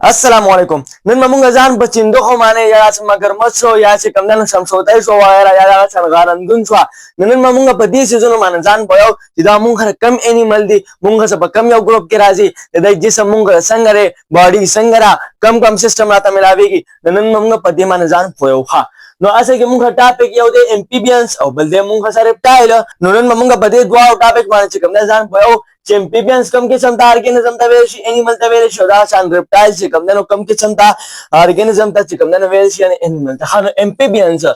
अस्सलाम वालेकुम नन ममुंगा जान बचिंदो हो माने या मगर मसो या से कमदन समसोtai so वायरा या san garan dunchwa नन ममुंगा पदी से जो माने जान बोयो जिदा मुंगा कम एनिमल दी मुंगा सब कम यो ग्रुप के राजी दai जिसम मुंगा संगरे बॉडी संगरा कम कम सिस्टम आता मिलावेगी नन ममुंगा पदी माने जान बोयो हा no ase ke munga topic yaude amphibians au balde munga sa reptile no nan munga bade dua topic mane chikam na zan boyo amphibians kam ke samta organism ta veshi animal ta veshi shoda san reptile chikam na no kam ke samta organism ta chikam na veshi animal ta han amphibians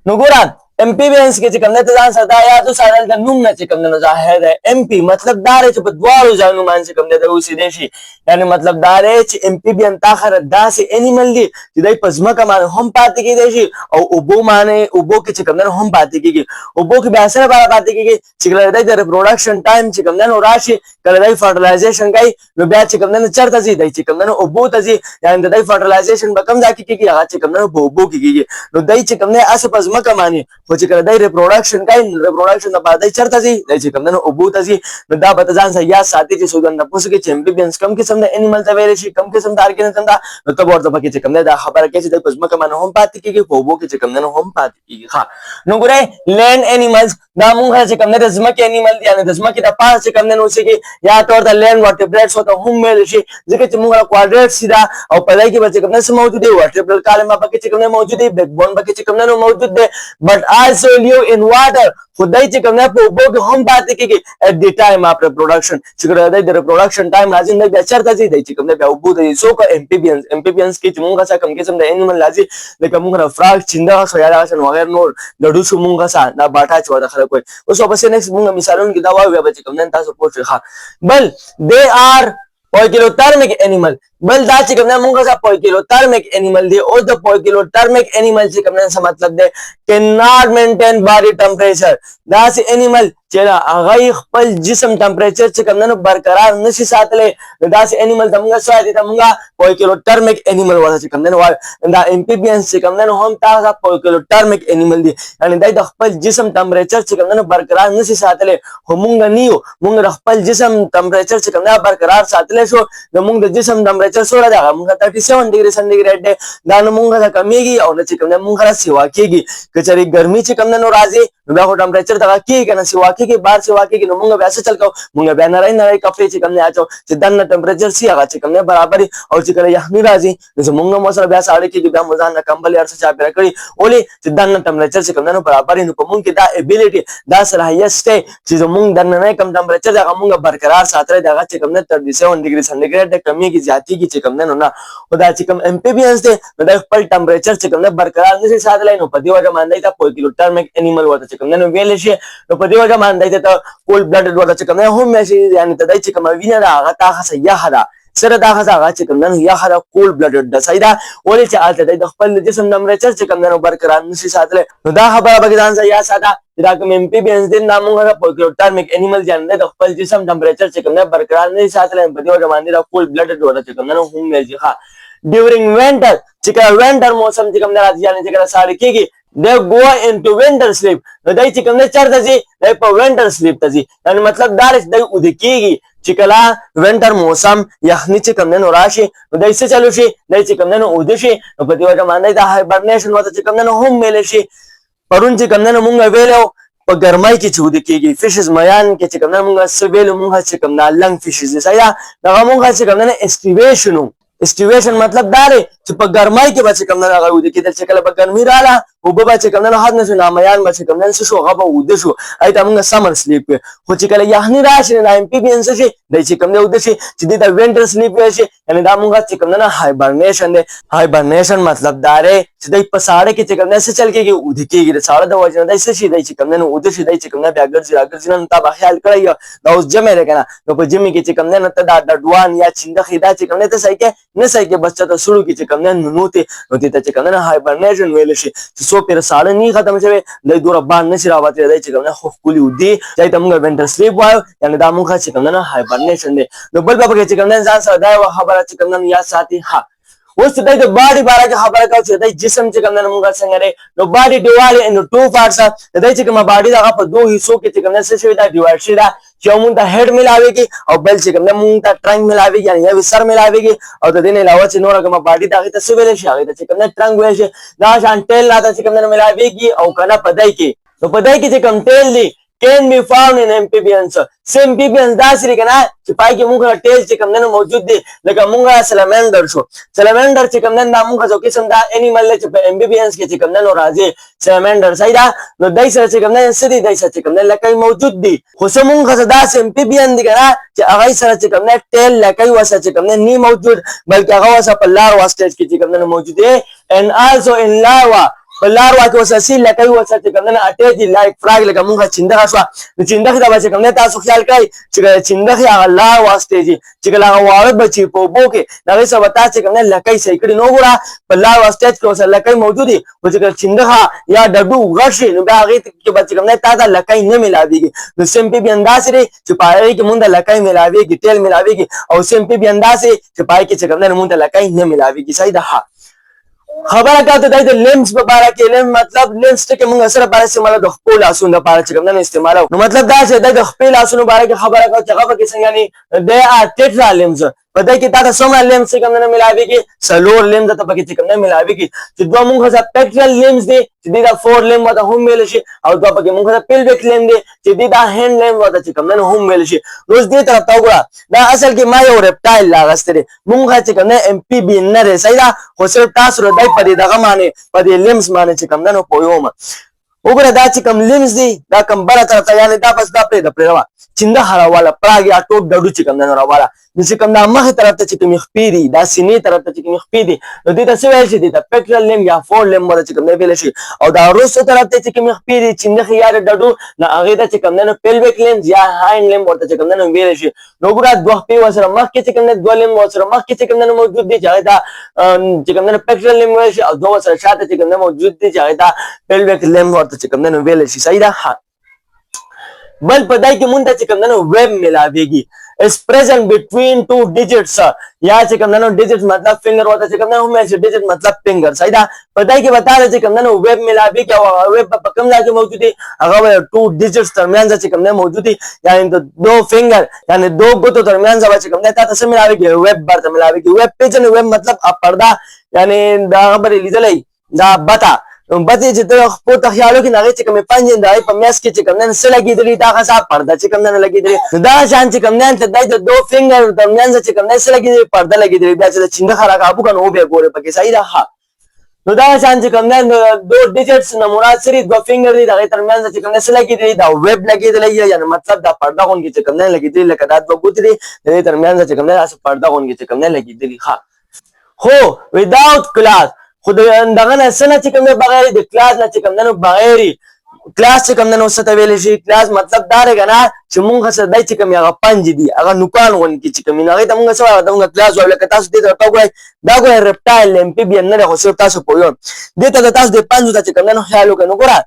no goran amphibians के चिकन ने तो जान सदा या तो सारल का नुंग ने चिकन ने जाहिर है एमपी मतलब दारे च बदवारो जानू मान चिकन ने तो उसी देशी यानी मतलब दारे च एम्फीबियन ताखर दा से एनिमल दी जिदai पजमा का मान हम पाती की देशी और उबो माने उबो के चिकन ने हम पाती की उबो के बेसर बारा पाती की चिकन दai द रिप्रोडक्शन टाइम चिकन ने राशि कर दai फर्टिलाइजेशन गाई नो ब्या चिकन ने चरता जी दai चिकन ने उबो तजी यानी दai फर्टिलाइजेशन बकम जाकी की आगा चिकन ने बोबो की नो दai चिकन ने अस पजमा का माने होची कर दai reproduction kai reproduction da ba dai charta ji dai ci kam nan ubuta ji da bata jan sa ya sati ji sugan da pusu ke amphibians kam kisam da animal ta vere shi kam kisam da organism da to bor da ba ke ci kam da khabar ke ci da pazma ka man hom pati ke bobo ke ci kam nan hom pati ki ha no gure land animals da mun ha ci kam da zma ke animal yani da zma ke da pa ci kam nan usi ke ya to da land vertebrates होता hum mel shi jike ci mun quadrate sida au palai ke bache kam nan se mawjud hai vertebral column ba ke ci kam nan mawjud hai backbone ba ke ci kam nan mawjud hai but also live in water खुदाई चिकन ने पोबो के हम बात की at the time of reproduction chicken दai the reproduction time राजिन दai बेचरता जी दai चिकन ने बेउबु दai सो का amphibians की चमुंगा सा कम के सम दai animal लाजी दai कमुंगा फ्रॉग चिंदा सोयाला सन वगैरह नो दडु सुमुंगा सा ना बाटा छोड़ा खला कोई उस बसे नेक्स्ट मुंगा मिसालन की दवा वे चिकन ने ता सपोर्ट खा बल they are poikilothermic animal बल दा चिकन ने मुंगा सा poikilothermic animal दे और द poikilothermic animal चिकन ने सा मतलब दे cannot maintain body temperature दा से animal चेला अगाई खपल जिस्म टेंपरेचर चिकन ने बरकरार नशी सातले दा से animal तमंगा स्वाति तमंगा poikilothermic animal वाला चिकन ने वा दा amphibians चिकन ने हम ता सा poikilothermic animal दे यानी दा खपल जिस्म टेंपरेचर चिकन ने बरकरार नशी सातले मुंगा नियो मुंगा खपल जिस्म टेंपरेचर चिकन ने बरकरार सातले सो मुंगा जिस्म टेंपरेचर सोला जागा मुंगा 37 डिग्री सेंटीग्रेड दे दान मुंगा सा कमीगी और चिकन ने मुंगा सिवा कीगी कचरी गर्मी चिकन ने राजी नुबा को टेंपरेचर तका की kana si waki ke bar si waki ke munga वैसे चल का munga बे नराई नराई कपड़े चिकन ने आचो सिद्धन ना टेंपरेचर सी आगा चिकन ने बराबरी और चिकन यहनी राजी जैसे munga मौसम बे साड़े की जो मजान ना कंबल यार से चापे रखड़ी ओली सिद्धन ना टेंपरेचर चिकन ने बराबरी नु मुंग के दा एबिलिटी दा सलाहियत से चीज मुंग दन ने कम टेंपरेचर जागा मुंगा बरकरार साथ रहे जागा चिकन ने 37 डिग्री सेंटीग्रेड कमी की जाती की चिकन ने ना ओदा चिकन एम्फीबियंस दे दा पर टेंपरेचर चिकन ने बरकरार ने साथ लाइन पदिवा का मान दा poikilothermic animal वाला चिकन ने वेले से तो पदिवा का मान दा तो कोल्ड ब्लडेड वाला चिकन ने हम में से यानी तदाई चिकन विना दा ता खसा या हदा सर दा खसा गा चिकन ने या हदा कोल्ड ब्लडेड दा साइदा ओले चाल तदाई द खपल जिसम टेंपरेचर चिकन ने बरकरार नसी साथ ले दा खबर बगदान सा या सादा इदा के एम्फीबियंस दिन नामुंगा का poikilothermic animal जानने द खपल जिसम टेंपरेचर चिकन ने बरकरार नसी साथ ले पदिवा का मान दा कोल्ड ब्लडेड वाला चिकन ने हम में जी हां ड्यूरिंग विंटर चिकन विंटर मौसम चिकन ने रात यानी चिकन साड़ी की they go into winter sleep दai चिकन ने चढ़ता जी दai पर winter sleep तजी यानी मतलब दारिश दai उदिकेगी चिकला विंटर मौसम यहनी चिकन ने राशि दai से चलुशी दai चिकन ने उदिशी पतिवा का मान दा हाइबरनेशन वाला चिकन ने होम मेलेशी परुन चिकन ने मुंगा वेलो पर गर्माई की छुदी की फिशेस मयान के चिकन ने मुंगा सवेलो मुंगा चिकन ना लंग फिशेस जैसा ना मुंगा चिकन ने एस्टिवेशन एस्टिवेशन मतलब दारे चिप गर्माई के बच्चे कम ना अगर उदी के चिकला पर गर्मी राला उबो बच्चे कम ना हाथ ने सुना मयान बच्चे कम ना सुशो गबा उदेशो आई तमंगा समर स्लीप हो चिकला यहनी राशि ना एम्फीबियंस से दai चिकम ने उदेशि चिदी द विंटर स्लीप से यानी दामुंगा चिकम ना हाइबरनेशन मतलब दारे चिदई पसाड़े के चिकम ने से चल के उदी के साड़ा द वजन दai से दai चिकम ने उदेशि दai चिकम ने ब्यागर जिरा न तब ख्याल करैया द उस जमे रे kana तो पर जिमी के चिकम ने न त डडवान या चिंदा खिदा चिकम ने त सही के न सही के बच्चा तो शुरू की चिकम ने नुते होती त चिकम ने हाइबरनेशन वेले से सो फिर साड़े नहीं खत्म से दई दूर बान न सिरावत दई चिकम ने खुली उदी चाहे तमंगा विंटर स्लीप वायो यानी दामु खा चिकम ने हाइबरनेशन दे तो बल बाबा के चिकम ने जान सा दाय व खबर चिकम ने या साथी हां اوس دای د باډي باره کې خبره کوو چې د جسم چې کوم نه موږ څنګه لري نو باډي ډیوایډ انټو ټو پارټس دای چې کوم باډي دغه په دوه حصو کې چې کوم نه څه شوی دا ډیوایډ شي دا چې موږ ته هډ ملاويږي او بل چې کوم نه موږ ته ټرنګ ملاويږي یعنی یو سر ملاويږي او د دې نه علاوه چې نور کوم باډي دغه ته څه ویل شي هغه چې کوم نه ټرنګ ویل شي دا شان ټیل لا چې کوم نه ملاويږي او کنه پدای کې نو پدای کې چې کوم ټیل دی can be found in amphibians amphibians دا سری کنه چې پای کې موږ ټیل چې کوم نه موجود دي لکه موږ سلامندر شو سلامندر چې کوم نه موږ ځو قسم دا انیمل چې په amphibians کې چې کوم نه راځي سلامندر صحیح دا نو دای سره چې کوم نه سدي دای سره چې کوم نه لکه موجود دي خو موږ دا amphibian دي کنه چې هغه سره چې کوم نه ټیل لکه وسه چې کوم نه موجود بلکې هغه وسه په لار واسطه کې چې کوم نه موجود دي and also in lava بلار واکه وساسي لکه وسه کوم نه اټیج لایک فراګ لکه مونږه چندغه شو د چندغه دا چې کوم نه تاسو خیال کړئ چې چندغه هغه لار واسطه دي چې کله هغه واړه بچي په بو کې دغه څه وتا چې کوم نه لکه سې کړي نو ګره بلار واسطه کې وسه لکه موجودي او چې چندغه یا ډډو غشي نو بیا هغه کې بچ کوم نه تا دا لکه نه ملاويږي نو سمپي بي انداز لري چې پای کې مونږه لکه ملاويږي تیل ملاويږي او سمپي بي انداز چې پای کې چې کوم نه مونږه لکه نه ملاويږي صحیح ده خبره کاته د لیمز په اړه کې لیم مطلب لیمز ټکي موږ سره په استعمال د خپل لاسونو لپاره چې کوم نه استعمال نو مطلب دا چې د خپل لاسونو باندې خبره کوي چې هغه کې څنګه نه د ټیټرا لیمز په دې کې تاسو څومره لیمز څنګه نه ملاويږي سلور لیمز ته پکې څنګه نه ملاويږي چې دوه موږ څه پېکټرل لیمز دي چې دا فور لیم وته هم ویل شي او دوه پکې موږ څه پیلویک لیم دي چې دا هند لیم وته چې کوم نه هم ویل شي روز دې طرف ته وګوره دا اصل کې ما یو ریپټایل لاغستره موږ چې کوم نه ام پی بي نه رسي دا خو صرف تاسو ردای په دې دغه معنی په دې لیمز معنی چې کوم نه پویوم وګوره دا چې کوم لیمز دي دا کوم بل طرف ته یعنی دا بس دا پرې چنده هراواله پراګ یا ټوټ ډډو چې کوم نه راواله چې کوم دا مخ طرف ته چې کوم خپيري دا سینې طرف ته چې کوم خپيري نو دې ته څه ویل شي دا پېکټرل لیم یا فور لیم مده چې کوم نه ویل شي او دا روسو طرف ته چې کوم خپيري چنده یا ډډو نه هغه ته چې کوم نه پیلویک لیم یا هاین لیم ورته چې کوم نه ویل شي نو ګره دوه په وسره مخ کې چې کوم نه دوه لیم وسره مخ کې چې کوم نه موجود دي چې دا چې کوم نه پېکټرل لیم ویل شي او دوه وسره شاته چې کوم نه موجود دي چې دا پیلویک لیم ورته چې کوم نه ویل شي صحیح ده بل پدای کې مونږ ته کوم نه ویب ملاويږي is present between two digits یا چې کوم نه digits مطلب finger وته چې کوم نه هم چې digit مطلب finger صحیح ده پدای کې بتا رہے چې کوم نه ویب ملاويږي او ویب په کوم ځای کې موجود دي هغه two digits ترمنځ چې کوم نه موجود دي یعنی دو finger یعنی دو ګوتو ترمنځ چې کوم نه تاسو ملاويږي ویب برته ملاويږي ویب پیجن ویب مطلب پردا یعنی دا خبرې لیدلې دا بتا بته چې ته خپل تخیالو کې نغې چې کوم پنځه دای په میاس کې چې کوم نه سره لګیدلی دا غصه پرده چې کوم نه لګیدلی دا شان چې کوم نه ته دای د دو فینګر د میانځ چې کوم نه سره لګیدلی پرده لګیدلی بیا چې چنده خرا کابو کنه او به ګوره پکې صحیح ده نو دا شان چې کوم نه دو ډیجټس نه مراد سری دو فینګر دي دغه ترمنځ چې کوم نه سره لګیدلی دا ویب لګیدلی یعنی مطلب دا پرده غون کې چې کوم نه لګیدلی لکه دا دوه ګوتې دي د ترمنځ چې کوم نه اس پرده غون کې چې کوم نه لګیدلی ښه هو without class خود دغه نه سنه چې کوم بغیر د کلاس نه چې کوم نه بغیر کلاس چې کوم نه وسته ویل شي کلاس مطلب دا رګنا چې مونږ څه دای چې کوم هغه پنځ دي هغه نوکان ون کې چې کوم نه هغه ته مونږ څه دا مونږ کلاس وایو لکه تاسو دې ته وګورئ دا ګورئ ریپټایل امپیبین نه خو صرف تاسو پوهیو دې ته تاسو د پنځو ته چې کوم نه خیال وکړو ګوره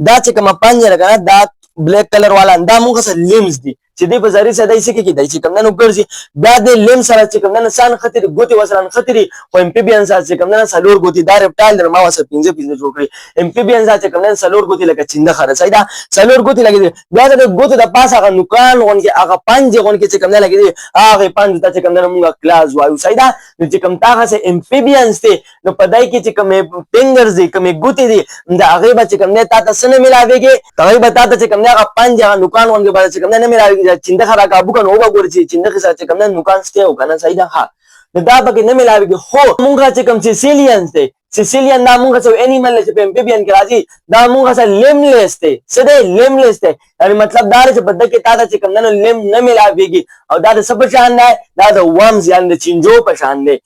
دا چې کوم پنځ رګنا دا بلیک کلر والا دا مونږ څه لیمز دي چې دې په ذری سره دای سکه کې دای چې کوم نه ګرځي دا د لیم سره چې کوم نه سان خطر ګوتی وسران خطري او امپیبین سره چې کوم نه سلور ګوتی دا ریپټایل در ما وسه 15 جوړ کړی امپیبین سره چې کوم نه سلور ګوتی لکه چنده خره سیدا سلور ګوتی لګي بیا د ګوتی د پاسه هغه نوکان غون کې هغه پنځه غون کې چې کوم نه لګي هغه پنځه ته چې کوم نه موږ کلاس وایو سیدا چې کوم تاغه سه امپیبینز ته نو پدای کې چې کوم فینګرز دي کوم ګوتی دي دا هغه به چې کوم نه تاسو سره ملاويږي هغه به تاسو چې کوم نه هغه پنځه نوکان غون کې به چې کوم نه ملاويږي چنده خره بوکن او وګورئ چې څنګه سره کوم نه نوکان سته او کنه صحیح ده ها دا پکې نه ملاويږي خو مونږه چې کوم سیسیلیانز دي سیسیلیان دا مونږه څو انیمل چې په امپیبین کې راځي دا مونږه سره لیملیس دي څه دي لیملیس دي یعنی مطلب دا چې بده کې تاسو چې کوم نه لیم نه ملاويږي او دا د سب شان دی دا د ورمز یعنی د چینجو په شان دی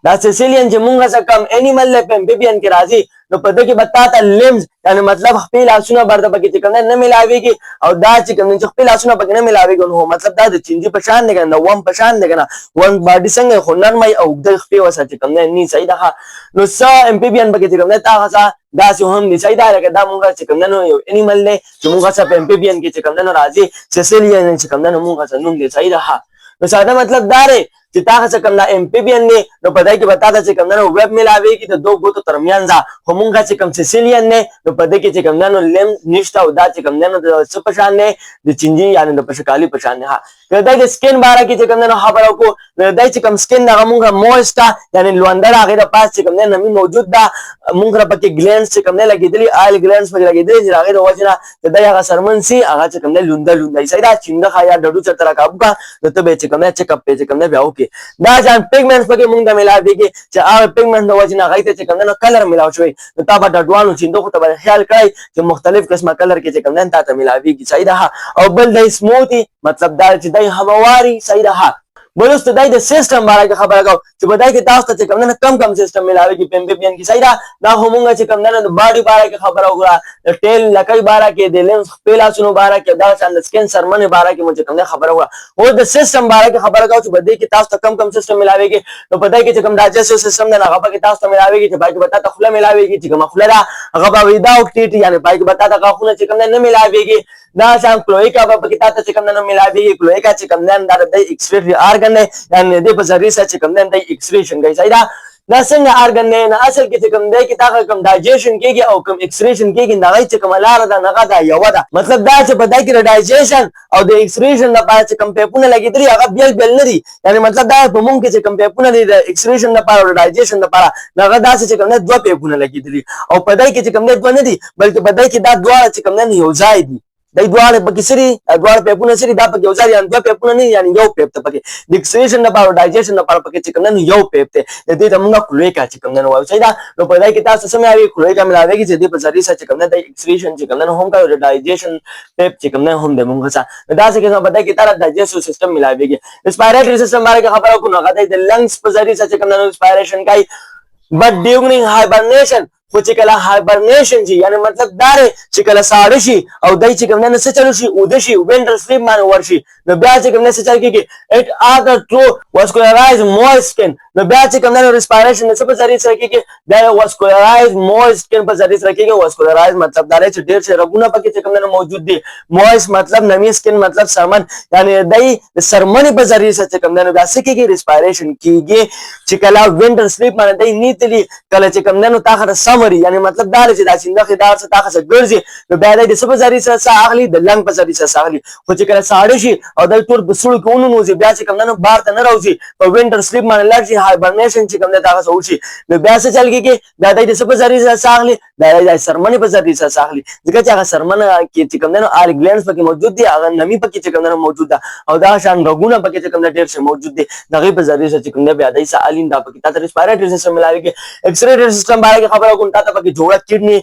دا سیسیلیان چې مونږه څه کم انیمل په امپیبین کې راځي نو پدې کې بتاته لیمز یعنی مطلب خپل اسونه برده پکې چې کوم نه ملاويږي او دا چې کوم چې خپل اسونه پکې نه ملاويږي نو مطلب دا د چینجي په شان نه کنه وم په شان نه کنه ون باډي څنګه خو نرمي او د خپل وسه چې کوم نه صحیح ده نو س امپیبین پکې چې کوم نه تاسو دا چې هم نه صحیح ده لکه دا مونږه چې کوم نه یو انیمل نه چې مونږه څه په امپیبین کې چې کوم نه راځي سیسیلیان چې کوم نه مونږه څه نوم دي صحیح ده نو ساده مطلب دا چې تا څه کوم دا امپیبین نه نو په دای کې بتا ته چې کوم نه ویب ملاويږي د دوه ګوتو ترمیان ځه خو مونږه چې کوم سیسیلیان نه نو په دې کې چې کوم نه لم نشته او دا چې کوم نه د څه پشان نه د چنجي یعنی د پشکالي پشان نه ها دا د سکین باره کې چې کوم نه خبرو کو دا چې کوم سکین دا مونږه موستا یعنی لوندر هغه د پاس چې کوم نه نمی موجود دا مونږه پکې ګلینز چې کوم نه لګیدلی آیل ګلینز پکې لګیدلی چې هغه د وجنه دا هغه سرمن سي هغه چې کوم نه لوندای سیدا چنده خایا ډډو چترا کابو کا ته به چې کوم نه چیک اپ چې کوم نه بیا وکي دا ځان پیګمنټس پکې مونږه ملاويږي چې هغه پیګمنټ د وجنه هغه ته چې کوم نه کلر ملاو شوی نو تا به ډډوانو چیندو خو ته خیال کړئ چې مختلف قسمه کلر کې چې کوم نه تا ته ملاويږي سیدا او بل د سموثي مطلب دا چې دای هوواري سیدا بلوست دای د سیستم باره کې خبره کو چې بدای کې تاسو ته کوم نه کم سیستم ملاويږي پمپین کې سیدا دا همغه چې کوم نه د باډي باره کې خبره وکړه ټیل لکای باره کې د لینس پیلاسونو باره کې دا څنګه سکین سرمنه باره کې مونږ کوم نه خبره وکړه او د سیستم باره کې خبره کو چې بدای کې تاسو ته کم سیستم ملاويږي نو بدای کې چې کوم ډایجسټیو سیستم نه هغه کې تاسو ته ملاويږي چې باقي بتا ته خله ملاويږي چې کوم خله دا هغه به ودا وکټي یعنی باقي بتا ته غاخونه چې کوم نه ملاويږي دا څنګه کلویکا به کې تاسو چې کوم نه ملاويږي کلویکا چې کوم نه د ایکسپیری ارګن نه یعنی د په ذریعہ چې کوم نه د ایکسکریشن کوي سیدا دا څنګه ارګن نه اصل کې چې کوم دی کې تاسو کوم ډایجیشن کېږي او کوم ایکسکریشن کېږي دا چې کوم لار ده نه دا یو ده مطلب دا چې په دای کې ډایجیشن او د ایکسکریشن لپاره چې کوم پیپونه لګیدري هغه بیل نه دي یعنی مطلب دا په مونږ کې چې کوم پیپونه دي د ایکسکریشن لپاره او ډایجیشن لپاره هغه دا چې کوم نه دوه پیپونه لګیدري او په دای کې چې کوم نه دوه نه دي بلکې په دای کې دا دوه چې کوم نه یو ځای دي دای دواړه پکې سری دواړه پیپونه سری دا پکې وزاري ان دوه پیپونه نه یعنی یو پیپ ته پکې د ایکسکریشن لپاره ډایجیشن لپاره پکې چې کوم نه یو پیپ ته د دې ته موږ کلویکا چې کوم نه وایو چې دا نو په دای کې تاسو سمې اوی کلویکا ملاويږي چې د په ذریعہ چې کوم نه د ایکسکریشن چې کوم نه هم کا ډایجیشن پیپ چې کوم نه هم د موږ څخه دا څه کې په دای کې تر ډایجسټیو سیستم ملاويږي ریسپیریټری سیستم باندې خبرو کو نه غته د لنګز په ذریعہ چې کوم نه ریسپیریشن کوي بٹ ډیورینګ هایبرنیشن خو چې کله هایبرنیشن شي یعنی مطلب دا چې کله ساړه شي او دای چې کوم نه څه چلو شي او د شي وینټر سلیپ باندې ورشي نو بیا چې کوم نه څه چل کېږي اټ اذر ټرو واسکولرایز موist سکن نو بیا چې کوم نه ریسپیریشن څه په ذریعہ سره کېږي دا واسکولرایز موist سکن په ذریعہ سره کېږي واسکولرایز مطلب دا چې ډېر څه رګونه پکې چې کوم نه موجود دي موist مطلب نمی سکن مطلب سرمن یعنی دای سرمن په ذریعہ سره چې کوم نه دا څه کېږي ریسپیریشن کېږي چې کله وینټر سلیپ باندې دای نیتلی کله چې کوم نه تاخره یعنی مطلب دا چې دا څنګه خدار څه تاسو ګرځي نو بیا د سبا ذریعہ سره اخلي د لنګ په ذریعہ سره اخلي خو چې کله ساړه شي او د ټول بسړو کوونو نو بیا چې کوم نه بار ته نه راوځي په وینټر سلیپ باندې لږ هایبرنیشن چې کوم نه تاسو وشي نو بیا څه چل کېږي دا د سبا ذریعہ سره اخلي د سرمنې په ذریعہ سره اخلي ځکه چې هغه سرمنه کې چې کوم نه آل ګلینز پکې موجود دي هغه نمی پکې چې کوم نه موجود ده او دا شان رګونه پکې چې کوم نه ډېر څه موجود دي دغه په ذریعہ چې کوم نه بیا دای سه الین دا پکې تاسو ریسپیریټری سیستم ملاويږي ایکسکریټری سیستم باندې خبره کوم تاسو پکې جوړه کډنی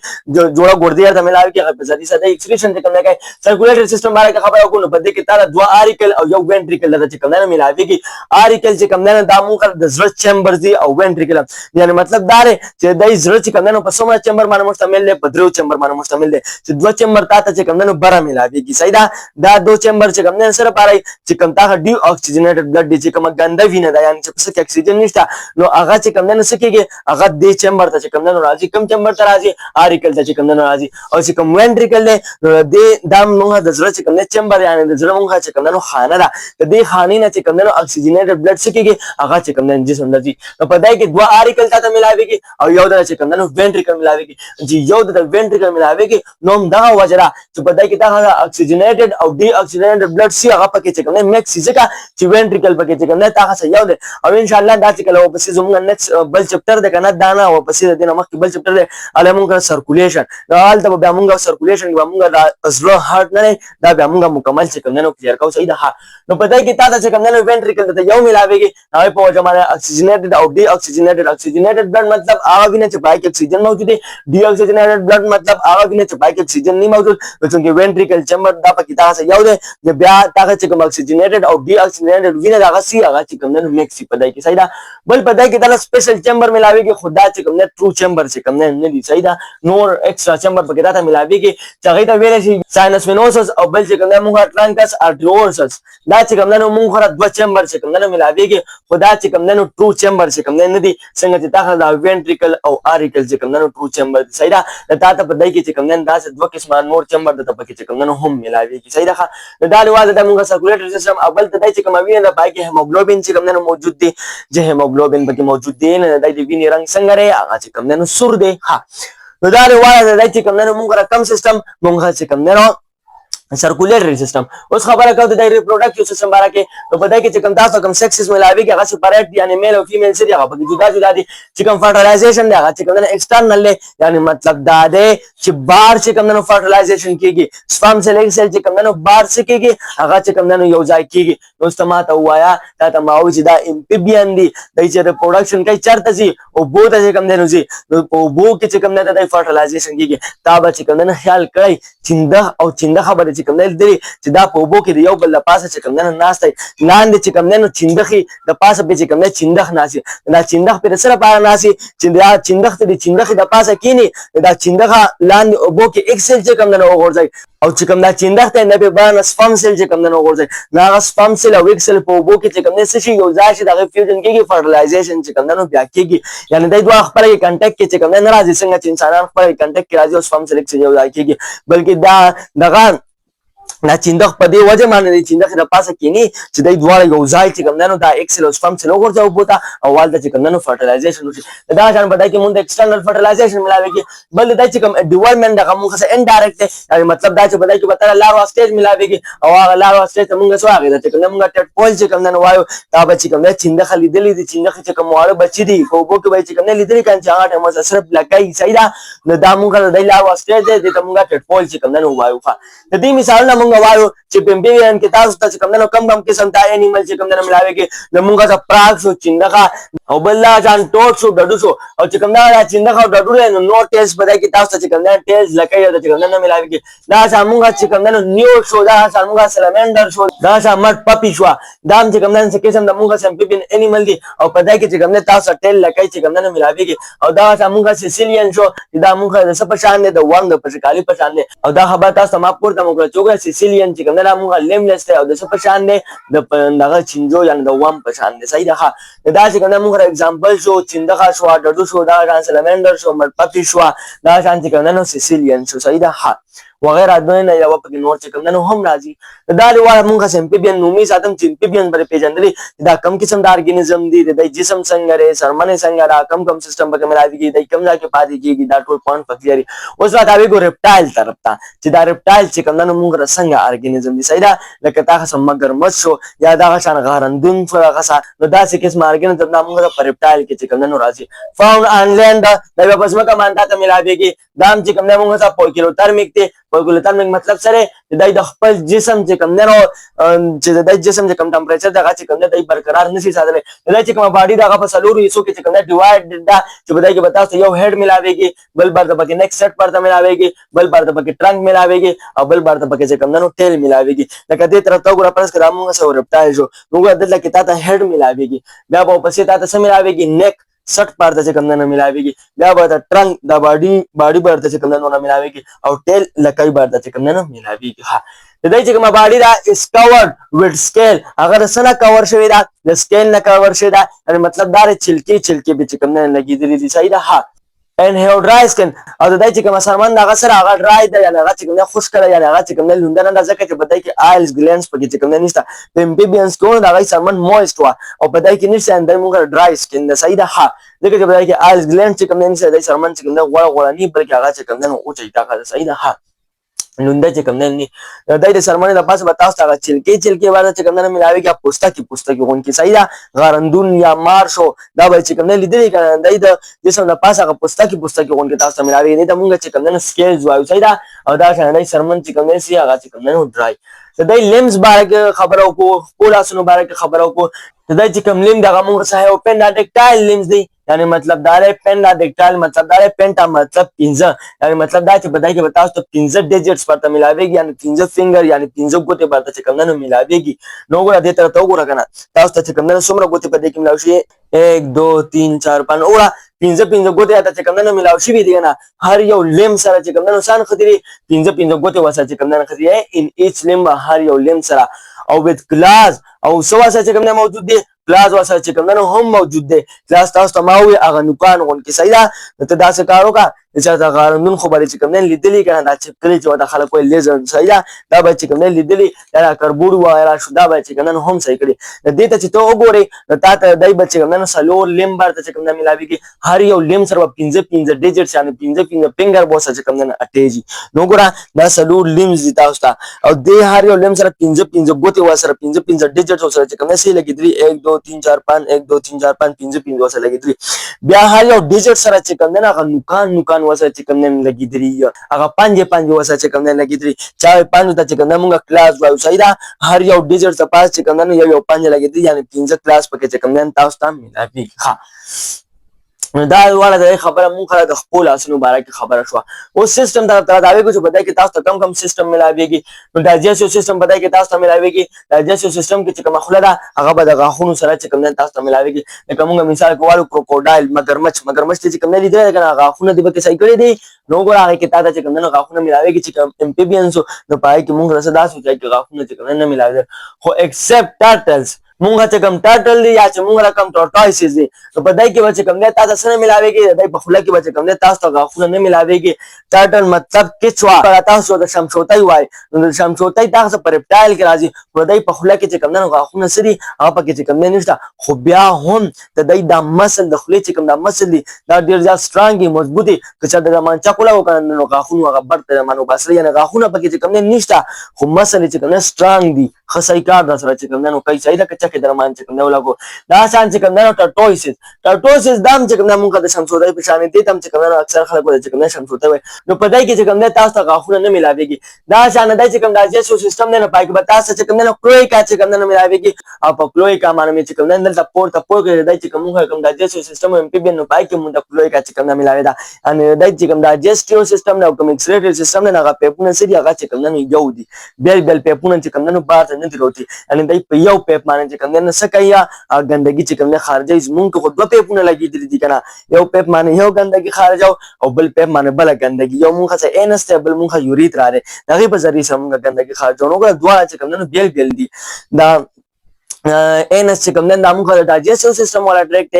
جوړه ګردې ته ملاويږي هغه په ذریعہ سره ایکسکریشن چې کوم نه کوي سرکولیټری سیستم باندې خبره کوم په دې کې تاسو دوه آریکل او یو وینټریکل د چې کوم نه ملاويږي آریکل چې کوم نه د موږ د زړه چیمبر دي او وینټریکل یعنی مطلب دا چې د زړه چې کوم نه په څومره چیمبر باندې مشتمل دی په درو چیمبر باندې مشتمل دی چې دوه چیمبر تاسو چې کوم نه بره ملاويږي صحیح دا دوه چیمبر چې کوم نه سره پاره چې کوم تاسو ډي اکسیجنیټډ بلډ دي چې کوم ګنده وینه ده یعنی چې په څه اکسیجن نشته نو هغه چې کوم نه سکیږي هغه د چیمبر ته چې کوم نه راځي کوم چیمبر ته راځي آریکل ته چې کوم نه راځي او چې کوم وینټریکل دی نو د دا موږ د زړه چې کوم نه چیمبر یعنی د زړه موږ چې کوم نه خانه ده د دې خانې نه چې کوم نه اکسیجنیټډ بلډ سکیږي هغه چې کوم نه جسم راځي نو په دای کې دوه آریکل ته ملاويږي او یو د چې کوم نه وینټریکل ملاويږي چې یو د وینټریکل ملاويږي نو دا وجره چې په دای کې دا اکسیجنیټډ او ډي اکسیجنیټډ بلډ سی هغه پکې چې کوم نه میکس ځکه چې وینټریکل پکې چې کوم نه تاسو یو دی او ان شاء الله دا چې کله واپس زموږ نکس بل چپټر ده کنه دا نه واپس د دینه مخکې بل چپټر ده اله موږ سرکولیشن دا حال ته بیا موږ سرکولیشن به موږ د زړه هارت نه دا بیا موږ مکمل چې کوم نه کلیر کوو صحیح ده نو په دای کې تاسو چې کوم نه وینټریکل ته یو ملاويږي هغه په وجه باندې اکسیجنیټډ او ډي اکسیجنیټډ بلډ مطلب هغه وینه چې پای کې اکسیجن موجود دی ډي اکسیجنیټډ بلډ مطلب هغه وینه چې پای کې اکسیجن نه موجود څنګه وینټریکل چیمبر دا پکې تاسو یو دی بیا تاسو چې کوم اکسیجنیټډ او ډي اکسیجنیټډ وینه هغه سی هغه چې کوم نه میکس په دای کې صحیح ده بل په دای کې دا سپیشل چیمبر ملاويږي خدا چې کوم نه ټرو چیمبر چې کوم نه دی صحیح ده نور ایکسترا چیمبر پکې راته ملاويږي چې هغه ته ویل شي ساینس وینوسس او بل چې کوم نه موږ ټرانکس ارټریوسس دا چې کوم نه موږ خره دوه چیمبر چې کوم نه ملاويږي خدا چې کوم نه true chamber چې کوم نه دي څنګه چې تاسو دا ventricle او auricle چې کوم نه true chamber دي صحیح ده دا ته په دای کې چې کوم نه دا دوه قسمه نور chamber د پکې چې کوم نه هم ملاويږي صحیح ده دا لواز د موږ سرکولیټر سیستم اول ته دای چې کوم وینه د پای کې هیموګلوبین چې کوم نه موجود دي چې هیموګلوبین پکې موجود دي نه دای د وینې رنگ څنګه لري هغه چې کوم نه سور دی ها نو دا لواز د دای چې کوم نه موږ کم سیستم موږ چې کوم نه सर्कुलेटरी सिस्टम उस खबर का होता है रिप्रोडक्टिव सिस्टम बारे के तो पता है कि चिकन दास तो कम सेक्सेस में लावी के अगर सेपरेट यानी मेल और फीमेल से दिया बाकी जुदा जुदा दी चिकन फर्टिलाइजेशन दिया चिकन ने एक्सटर्नल ले यानी मतलब दादे कि बाहर चिकन ने फर्टिलाइजेशन कीगी स्पर्म से लेके सेल चिकन ने बाहर से कीगी अगर चिकन ने योजाई कीगी तो तमाता हुआ या ताता माउ जिदा एम्फिबियन दी दई से रिप्रोडक्शन कई चरता सी ओ बहुत चिकन ने नुजी ओ बो के चिकन ने ताता फर्टिलाइजेशन कीगी ताबा चिकन ने ख्याल कई चिंदा और चिंदा खबर چې کوم نه لري چې دا په وبو کې یو بل له پاسه چې کوم نه ناشته لاندې چې کوم نه چیندخي د پاسه به چې کوم نه چیندخ ناسي دا چیندخ پر سره پاره ناسي چې دا چیندخ ته د چیندخي د پاسه کینی دا چیندخه لاندې وبو کې اکسل چې کوم نه وګورځي او چې کوم دا چیندخ ته نه به باندې سپم سیل چې کوم نه وګورځي دا سپم سیل او اکسل په وبو کې چې کوم نه شي یو ځای شي د فیوژن کېږي فرټیلایزیشن چې کوم نه بیا کېږي یعنی د دوه خپل کنټیکټ کې چې کوم نه راځي څنګه چې انسانان خپل کنټیکټ کې راځي او سپم سیل کې یو ځای کېږي بلکې دا دغه دا چیندخ په دې وجه باندې چیندخ د پاسه کینی چې دای دواړه یو ځای چې کوم نه دا اکسل او سپم سره ورځو بوتا او والته چې کوم نه فرټیلایزیشن وشي دا ځان بدای کې مونږ ایکسټرنل فرټیلایزیشن ملاويږي بل دا چې کوم ډیولپمنٹ دغه مونږ سره انډایرکټ یعنی مطلب دا چې بدای کې به لاروا سټیج ملاويږي او هغه لاروا سټیج مونږ سو هغه چې کوم مونږ ټټ پول چې کوم نه وایو دا به چې کوم نه چیندخ لیدلې دي چیندخ چې کوم واړه بچی دي کو بو کې به چې کوم نه لیدلې کان چې هغه ټیم سره لګای صحیح ده نو دا مونږ د لاروا سټیج دې ته مونږ ټټ پول چې کوم نه وایو د دې مثال نه مونږ وایو چې پمبیان کې تاسو ته کوم نه کم قسم ته انیمل چې کوم نه ملاويږي نو مونږه ته پراګ شو چیندخه او بل لا ځان ټوټ شو ډډو شو او چې کوم نه چیندخه او ډډو نو نو ټیسټ بدای کې تاسو ته چې کوم نه ټیسټ لکه چې کوم نه ملاويږي دا څنګه چې کوم نه نیو شو دا څنګه سلامندر شو دا څنګه پپی شو دا چې کوم نه قسم د مونږه سمپیبین انیمل دي او پدای کې چې کوم نه تاسو ټیل لکه چې کوم نه ملاويږي او دا څنګه سیسیلیان شو دا مونږه د سپ شان دي د وانګ په شکالي په شان دي او دا خبر تاسو ما پورته مونږه چوغه سیسیلیان چې کوم نه مونږه لیملس ته او د سپ شان دي د دغه چنجو یعنی د وام په شان دي صحیح ده دا چې کوم نه مونږه एग्जांपल شو چندخه شو ډډو شو دا سلامندر شو مړپپی شو دا شان چې کوم نه سیسیلیان شو صحیح ده وغیرہ دونه یو په نور چې کوم نه هم راځي دا لوړ مونږه سمپیبین نومي ساتم چې سمپیبین پر پیژندلې دا کم قسم د ارګانیزم دي د جسم څنګه لري سرمنه څنګه را کم سیستم په ملایي کې د کم ځای کې پاتې کیږي دا ټول پوینټ پکې اوس وخت اوی ګو ریپټایل طرف ته چې دا ریپټایل چې کوم نه مونږه څنګه ارګانیزم دي صحیح ده لکه تاسو مګرمچ شو یا دا شان غارندون فرغسا نو دا څه قسم ارګانیزم دا مونږه پر ریپټایل کې چې کوم نه راځي فاوند ان لینډ دا په پسمه کماندا ته ملاويږي دا چې کوم نه مونږه په کیلو ترمیک ته پرګولتن مطلب سره د خپل جسم چې کوم نه چې د جسم چې کوم ټمپریچر دغه چې کوم نه برقرار نشي ساتلی دا چې کوم باډي دغه په سلورو حصو کې چې کوم نه ډیوایډ دا چې بدای کې بتاست یو هډ ملاويږي بل بار د پکې نیک سیټ پرته ملاويږي بل بار د پکې ټرنک ملاويږي او بل بار د پکې چې کوم نه ټیل ملاويږي لکه دې تر ته ګور پرس کرامو سره ریپټایل شو موږ دلته کې تا ته هډ ملاويږي بیا په پسې تا ته سم ملاويږي نیک 60 پارته چې کوم نه ملاويږي بیا به د ټرنک د باډي پارته چې کوم نه ملاويږي او ټیل لکای پارته چې کوم نه ملاويږي ها د دې چې کوم باډي دا اس کورډ وډ سکیل اگر سره کور شوی دا د سکیل نه کور شوی دا مطلب دا چلکی به چې کوم نه لګیدلی دي صحیح ده ها ان هیو ډرای سکن او د دې چې کوم سرمن دا سره هغه ډرای دی یا هغه چې کوم خوش کړی یا هغه چې کوم لوندنه دا ځکه چې بدای کې آیلز ګلینز پکې چې کوم نشته د امبیبینس کوم دا سرمن مویست وا او بدای کې نشته اند موږ ډرای سکن دا صحیح ده ها ځکه چې بدای کې آیلز ګلینز چې کوم نشته د سرمن چې کوم غوړ نه بلکې هغه چې کوم نه او چې تا صحیح ده ها لونده چې کوم نه دای د سرمنه د پاسه بتاو تا چلکی واره چې کوم نه ملاوي کې پوسټه کې غون کې صحیح ده غارندون یا مارشو دا به چې کوم نه لیدلې کنه دای د جسم د پاسه غ پوسټه کې غون کې تاسو ملاوي نه د مونږ چې کوم نه سکیلز وایو صحیح ده او دا څنګه سرمن چې کوم نه سی هغه چې کوم نه ډرای د لیمز باره خبرو کو پولاسونو باره خبرو کو د چې کوم لیم دغه مونږ سره اوپن ډایرکټایل لیمز دی یعنی مطلب دا ہے پینډایکټایل مطلب دا ہے پینټا مطلب 15 یعنی مطلب دا چې بدای کې بتاو ته 15 ډیجټس پرته ملاويږي یعنی 15 فینګر یعنی 15 ګوتې پرته چې کوم نه ملاويږي نو ګور دې تر ته وګوره کنه تاسو ته چې کوم نه څومره ګوتې پدې کې ملاوي شي 1 2 3 4 5 اوره 15 ګوتې اته چې کوم نه ملاوي شي دی نه هر یو لیم سره چې کوم نه نقصان خطري 15 ګوتې وسه چې کوم نه خطري ان ایچ لیم هر یو لیم سره او وذ کلاس او سوا سره چې کوم نه موجود دي کلاس ورسره چې کوم هم موجود دی کلاس تاسو ته ما وې هغه نوکان غونډې صحیح ده نو ته داسې کار وکړه چې دا غارندون خو باندې چې کوم نه لیدلی کنه دا چې کلی چې دا خلک وایي لیزر صحیح ده دا به چې کوم نه لیدلی دا کربوړ وغیرہ شو دا به چې کوم نه هم صحیح کړي د دې ته چې ته وګورې نو تا ته دای به چې کوم نه سلور لیم بار ته چې کوم نه ملاويږي هر یو لیم سره 15 ډیجټس یعنی 15 فینګر بو سره چې کوم نه اٹیجي نو ګوره دا سلور لیمز دي تاسو ته او د هر یو لیم سره 15 ګوتې وسره 15 ډیجټس سره چې کوم نه سي لګیدري 1 2 3 4 5 1 2 3 4 5 15 وسره لګیدري بیا هر یو ډیجټ سره چې کوم نه نوکان وسره چې کوم نه لګیدري هغه پنځه وسه چې کوم نه لګیدري چا پنځه ته چې کوم نه مونږه کلاس وایو صحیح ده هر یو ډیجټ ته پاس چې کوم نه یو پنځه لګیدري یعنی 15 کلاس پکې چې کوم نه تاسو ته ملایي ها دا والا د خبره مونږه د خپل اسنو باره کې خبره شو او سیستم دا داوی کو چې بدای کې تاسو ته کم سیستم ملاويږي نو ډایجسټیو سیستم بدای کې تاسو ته ملاويږي ډایجسټیو سیستم کې چې کوم خله ده هغه به د غاښونو سره چې کوم نه تاسو ته ملاويږي لکه مونږه مثال کوالو کروکوډایل مگرمچ چې کوم نه لیدل کنه غاښونه دی به کې صحیح کړی دي نو ګور هغه کې تاسو چې کوم نه غاښونه ملاويږي چې کوم امپیبینس نو پای کې مونږ رسدا سو چې غاښونه چې کوم نه ملاوي خو ایکسپټ ټرټلز مونږه چې کوم ټرټل دی یا چې مونږ رقم ټورټوایسز دی نو په دای کې به چې کوم نه تاسو سره ملاويږي دای په خله کې به چې کوم نه تاسو ته غاښونه نه ملاويږي ټرټل مطلب کیچوا تاسو د شمشوتای وای نو د شمشوتای تاسو پر ریپټایل کې راځي په دای په خله کې چې کوم نه غاښونه سړي هغه پکې چې کوم نه نشته خو بیا هم د دای د مسل د خله چې کوم د مسل دی دا ډیر ځا سترانګي مضبوطي که چې د مانچا کولا وکړنه نو غاښونه هغه برته منو باسل یعنی غاښونه پکې چې کوم نه نشته خو مسل چې کوم نه سترانګ دي خصای کار د سره چې کوم نه نو کوي صحیح ده کې درمان چې کوم نه ولګو دا شان چې کوم نه ټرټوسس دام چې کوم نه مونږه د شمسودای په شان دي تم چې کوم نه اکثر خلک وایي چې کوم نه شمسودای وي نو په دای کې چې کوم نه تاسو ته غاښونه نه ملاويږي دا شان دای چې کوم دایجسټیو سیستم نه پای کې به تاسو چې کوم نه کلویکا چې کوم نه ملاويږي او په کلویکا باندې چې کوم نه دلته پورته کې دای چې کوم دایجسټیو سیستم ام پی بي نو پای کې مونږ د کلویکا چې کوم نه ملاوي دا ان دای چې کوم دایجسټیو سیستم نه کوم ایکسریټری سیستم نه هغه پیپونه سړي هغه چې کوم نه یو دي بل پیپونه چې کوم نه بار نه دی وروتي ان دای په یو پیپ باندې چې کوم نه سکیا ګندګي چې کوم نه خارجي زمونږ خو دوه پیپونه لګیدل دي کنه یو پیپ باندې یو ګندګي خارجاو او بل پیپ باندې بل ګندګي یو مونږه څه انستیبل مونږه یوریت راره دغه په ذریعہ څنګه ګندګي خارجاو نو دوه چې کوم نه بیل دي دا انس چې کوم نه موږ د ډایجسټیو سیستم ولا ډایرکټ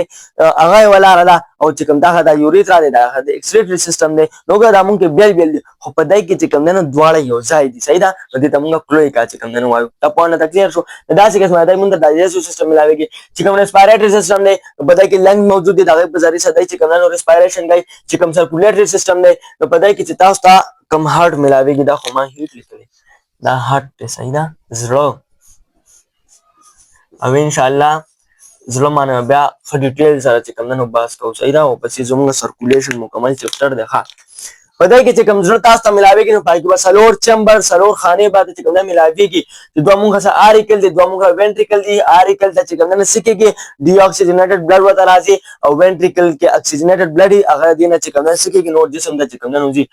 هغه ولا راځه او چې کوم دا یوریت را دي دا د ایکسریټری سیستم دی نو دا موږ بیل دي خو په دای کې چې کوم نه دواړه یو ځای دي صحیح ده نو دې ته موږ کلویکا چې کوم نه وایو دا په نه تکلیف شو دا چې کوم دا موږ د ډایجسټیو سیستم ملاويږي چې کوم ریسپایریټری سیستم دی په دای کې لنګ موجود دي دا په ذریعہ سدای چې کوم نه ریسپایریشن دی چې کوم سرکولیټری سیستم دی نو په دای کې چې تاسو ته کوم هارت ملاويږي دا خو ما هیټ لیکل دا هارت دی صحیح ده زړه او ان شاء الله زلو مانه بیا په ډیټیل سره چې کوم نو باس کوو صحیح ده او پسې زموږ سرکولیشن مکمل چپټر دی ښه په دای کې چې کوم زړه تاسو ته ملاويږي نو پای کې سلور چمبر سلور خانه بعد چې کوم نه ملاويږي چې دوه مونږه سره آریکل دي دوه مونږه وینټریکل دي آریکل ته چې کوم نه سکیږي ډي اکسیجنیټډ بلډ وته راځي او وینټریکل کې اکسیجنیټډ بلډ هغه دینه چې کوم نه سکیږي نور جسم د چې کوم نه نوځي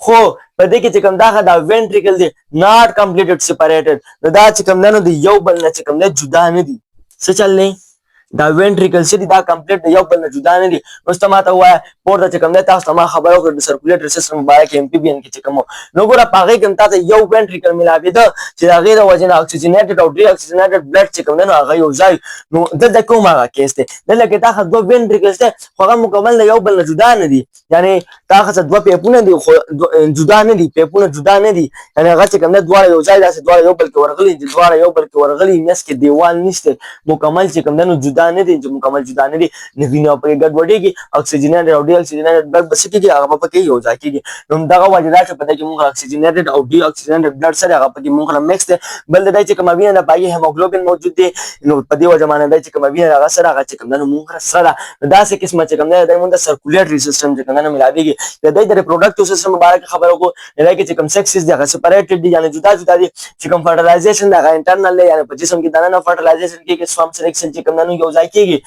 خو په دې کې چې کوم دا وینټریکل دي ناٹ کمپلیټډ سیپریټډ دا چې کوم نه دی یو بل نه چې کوم نه جدا نه دي څه چل نه دا وینټریکل سي دا کمپلیټ یو بل نه جدا نه دي نو ستماته وای پورته چې کوم نه تاسو ما خبرو کړ د سرکولیټری سیستم باره کې ام پی بي ان کې چې کوم نو ګوره پاغه کوم تاسو یو وینټریکل ملاوي ده چې هغه د وجنه اکسیجنیټډ او ډي اکسیجنیټډ بلډ چې کوم نه هغه یو ځای نو د کومه کیس ته دلته تاسو دوه وینټریکل ته هغه مکمل یو بل نه جدا نه دي یعنی تاسو دوه پیپونه دي جدا نه دي پیپونه جدا نه دي یعنی هغه چې کوم نه دوه یو ځای داسې دوه یو بل کې ورغلي دوه یو بل کې ورغلي مس کې دیوال نشته مکمل چې کوم نه جدا نه دي چې مکمل جدا نه دي نوینه په ګډوډي کې اکسیجنیټډ او ډي اکسیجنیټډ بلډ بس کېږي هغه په کې یو ځای کېږي نو دا وجه دا چې په دې کې موږ اکسیجنیټډ او ډي اکسیجنیټډ بلډ سره هغه په کې موږ مکس دي بل دا چې کوم وینه پای هیموګلوبین موجود دي نو په دې وجه باندې دا چې کوم وینه هغه سره هغه چې کوم نه موږ سره دا څه قسمه چې کوم نه د موږ سرکولیټری سیستم چې کوم نه ملاويږي د دې ریپروډکټیو سیستم مبارک خبرو کو دا کې چې کوم سیکسز دي هغه سپریټډ دي یعنی جدا جدا دي چې کوم فرټیلایزیشن دا انټرنل یعنی په جسم کې دانه فرټیلایزیشن کې سوام سلیکشن چې کوم نه یو ځای کېږي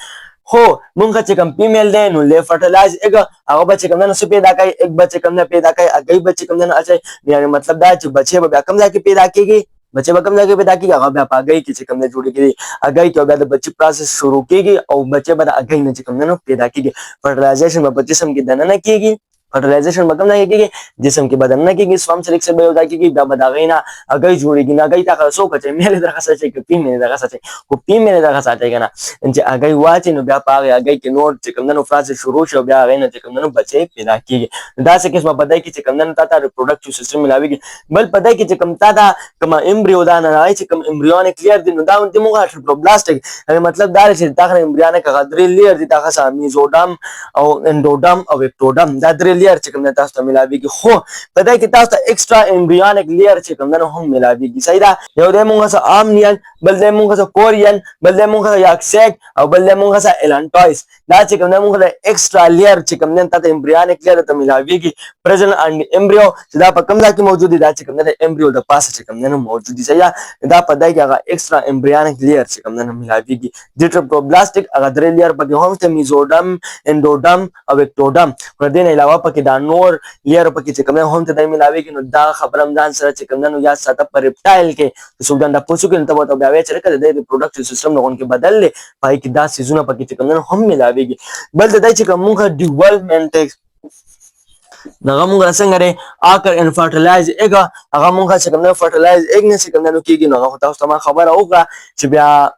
خو مونږ چې کوم فیمیل دی نو له فرټیلایز هغه بچ کوم نه پیدا کوي ایک بچ کوم نه پیدا کوي اگې بچ کوم نه اچي یعنی مطلب دا چې بچي به کوم ځای کې پیدا کیږي بچي به کوم ځای کې پیدا کیږي هغه بیا پاګي کې کوم نه جوړیږي اگې کې بیا د بچي پروسس شروع کیږي او بچي به اگې نه کوم نه پیدا کیږي فرټیلایزیشن په جسم کې دنه نه کیږي फर्टिलाइजेशन मतलब ना कि जिस्म के बदन ना कि स्वाम सेलेक्ट से बेयो कि बदागैना अगै जोड़ी ना गै ता सो कचे मेले दर खसा che ke pin ne da khasa che ko pin ne da khasa che kana in ce agai wace no bia pa ga agai ke no che kam no frase shuru sho bia ga ne che kam no bache pida ki da se kes ma badai ki che kam no ta reproductive system milawi ki bal padai ki che kam ta kama embryo da na ai che kam embryonic layer din da un timo ga triploblastic मतलब da che ta embryonic ga dre layer di ta khasa mesoderm au endoderm au ectoderm da dre layer che kam ta sta milawi ki ho padai ki ta sta extra embryonic layer che kam no hum milawi ki saida yaude munga sa amnian balde munga sa korean balde munga sa yaksek au balde munga sa elantois da chikam na munga extra layer chikam ne ta embryonic layer ta milawi ki present and embryo da pakam da ki मौजूद da chikam ne embryo da पास chikam ne मौजूद है या da पदा क्या extra embryonic layer chikam ne मिलावी की डिट्रोप्लास्टिक अगर layer पके हम ते mesoderm endoderm और ectoderm प्रदेन अलावा पके da नोर layer पके chikam ne हम ते मिलावी की da खबरम दान सर chikam ne या सता पर reptile के सुगंधा da pusu के तब तो ब्यावे चले कर दे reproductive system लोगों के बदल ले भाई की da सीजन पके chikam ne हम मिलावी की बल दे chikam मुंगा development daga munga sengare akar and fertilize ega aga munga chikam na fertilize egg ne chikam na ki gi no ga ta ma khabar hoga chibya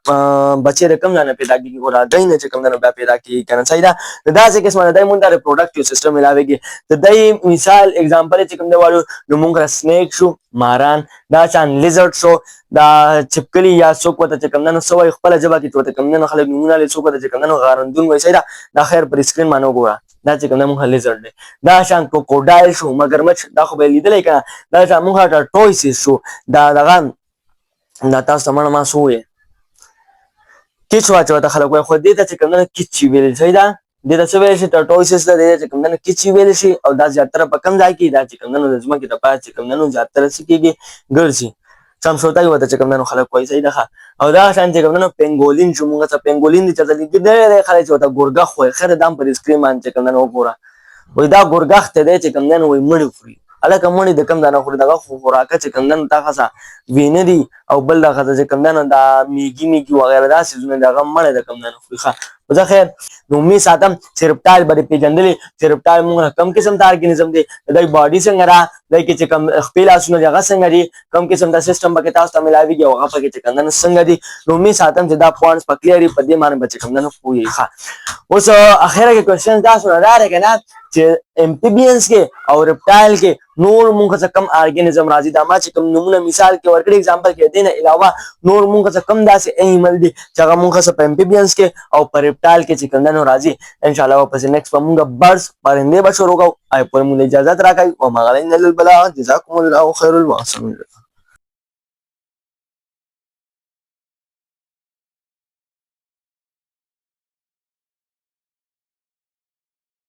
bache rakam na पैदा की हो रहा दई ने chikam na ba पैदा की kana saida da se kes ma dai munda reproductive system मिलावेगी तो दई मिसाल एग्जांपल chikam ne वालो no munga snake shu maran da chan lizard sho da chipkali ya sok wata chikam na so wa khpala jaba ki to chikam na khalak numuna le sok wata chikam na garandun wai saida da khair per screen mano goa da chikam na munga lizard da shan crocodile shu magarmach da kho beli dele ka da shan munga tortoise shu da da ta samana ma suye kichwa chwa ta khalak wai kho de ta chikam na kichi beli saida de ta sebe shi tortoises da de chikam na kichi beli shi aw da jatra pakam jai ki da chikam na zma ki ta pa chikam na jatra si ki गर्सी sam sota yi wata chikam na khalak wai saida kha aw da shan chikam na pangolin shu munga ta pangolin di chata di de khalak chwa ta gurga khoi khair dam per screen man chikam na pura wai da gurga khte de chikam na wai mudi free ala kamani de kam dana khuri daga khura ka chikam na ta khasa vinedi aw bal da khasa chikam na da migi वगैरह da sizune da gam mane da kam na khuri kha वजा खैर नोमी सातम सेरेप्टाइल बड़े पे जनरली सेरेप्टाइल मुंगा कम किस्म ता ऑर्गेनिज्म दे दई बॉडी से ngara दई के चकम खपेला सुनो जगह संगरी कम किस्म दा सिस्टम बके तास मिलावी गया वहां पके चकन संगरी नोमी सातम जदा पॉइंट्स पक्लियरी पदे मान बचे कम न पूरी खा उस आखिर के क्वेश्चन दा सुना रहा है ना एम्फिबियंस के और रेप्टाइल के नूर मुंगा से कम ऑर्गेनिज्म राजी दामा चकम नमूना मिसाल के वर्कड़ एग्जांपल के देने अलावा नूर मुंगा से कम दा से एनिमल दी जगह मुंगा से एम्फिबियंस के और रेप्टाइल के चिकन राजी इंशाल्लाह वापस नेक्स्ट मुंगा बर्ड्स परिंदे बशोर होगा आई पर मुझे इजाजत रखा और मगाले नजल बला जजाकुमुल्लाहु खैरुल वासमीन।